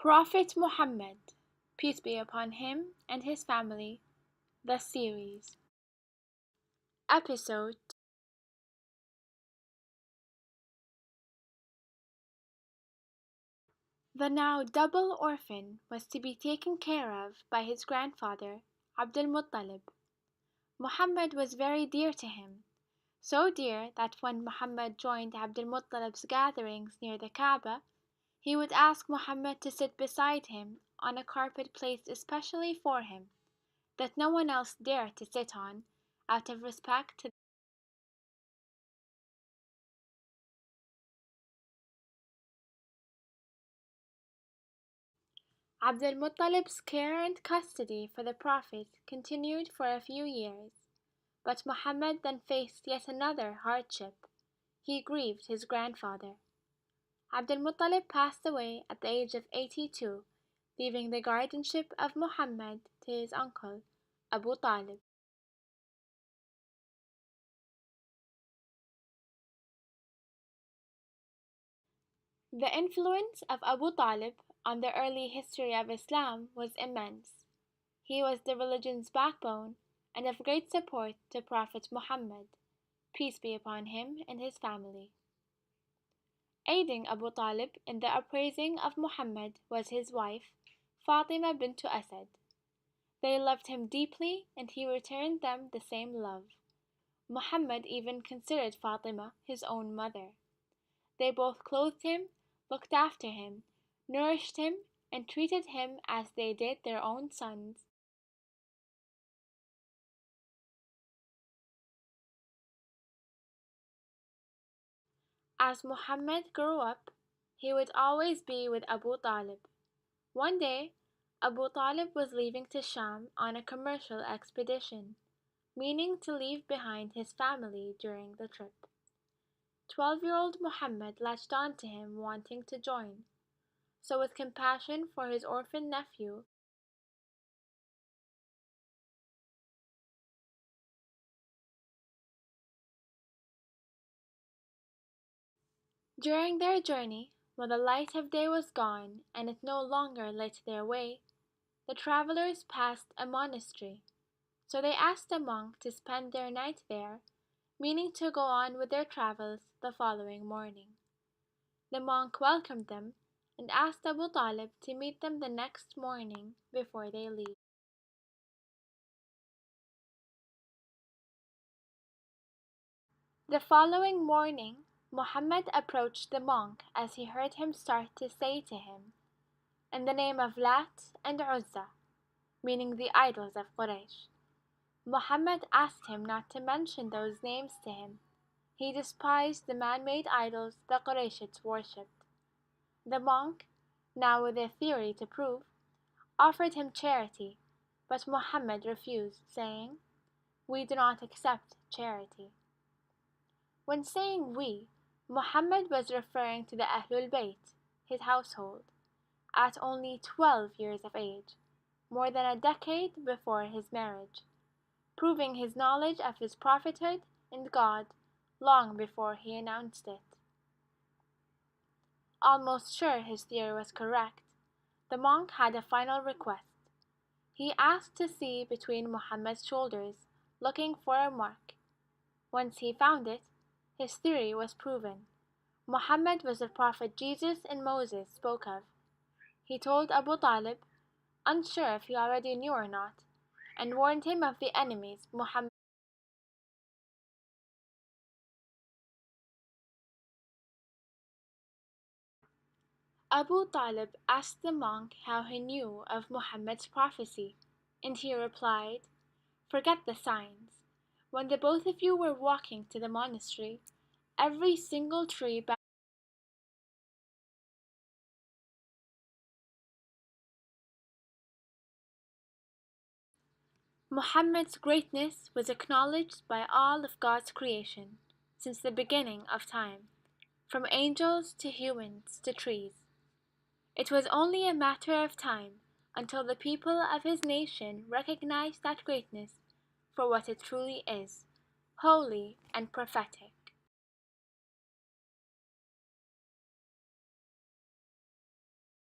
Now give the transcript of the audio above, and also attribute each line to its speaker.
Speaker 1: Prophet Muhammad, peace be upon him and his family, the series. Episode. The now double orphan was to be taken care of by his grandfather, Abdul Talib. Muhammad was very dear to him, so dear that when Muhammad joined Abdul Talib's gatherings near the Kaaba, he would ask Muhammad to sit beside him on a carpet placed especially for him, that no one else dared to sit on, out of respect to Abdul Muttalib's care and custody for the Prophet continued for a few years, but Muhammad then faced yet another hardship. He grieved his grandfather. Abdul Muttalib passed away at the age of 82, leaving the guardianship of Muhammad to his uncle, Abu Talib. The influence of Abu Talib on the early history of Islam was immense. He was the religion's backbone and of great support to Prophet Muhammad, peace be upon him and his family. Aiding Abu Talib in the upraising of Muhammad was his wife, Fatima bint Asad. They loved him deeply and he returned them the same love. Muhammad even considered Fatima his own mother. They both clothed him, looked after him, nourished him, and treated him as they did their own sons. As Muhammad grew up, he would always be with Abu Talib. One day, Abu Talib was leaving to Sham on a commercial expedition, meaning to leave behind his family during the trip. 12-year-old Muhammad latched on to him wanting to join, so with compassion for his orphan nephew, during their journey, when the light of day was gone and it no longer lit their way, the travelers passed a monastery, so they asked a monk to spend their night there, meaning to go on with their travels the following morning. The monk welcomed them and asked Abu Talib to meet them the next morning before they leave. The following morning, Muhammad approached the monk as he heard him start to say to him, "In the name of Lat and Uzza," meaning the idols of Quraysh. Muhammad asked him not to mention those names to him. He despised the man-made idols the Qurayshites worshipped. The monk, now with a theory to prove, offered him charity, but Muhammad refused, saying, "We do not accept charity." When saying "we," Muhammad was referring to the Ahlul Bayt, his household, at only 12 years of age, more than a decade before his marriage, proving his knowledge of his prophethood and God long before he announced it. Almost sure his theory was correct, the monk had a final request. He asked to see between Muhammad's shoulders, looking for a mark. Once he found it, his theory was proven. Muhammad was the prophet Jesus and Moses spoke of. He told Abu Talib, unsure if he already knew or not, and warned him of the enemies Muhammad. Abu Talib asked the monk how he knew of Muhammad's prophecy, and he replied, "Forget the signs. When the both of you were walking to the monastery, every single tree Muhammad's greatness was acknowledged by all of God's creation since the beginning of time, from angels to humans to trees. It was only a matter of time until the people of his nation recognized that greatness for what it truly is, holy and prophetic.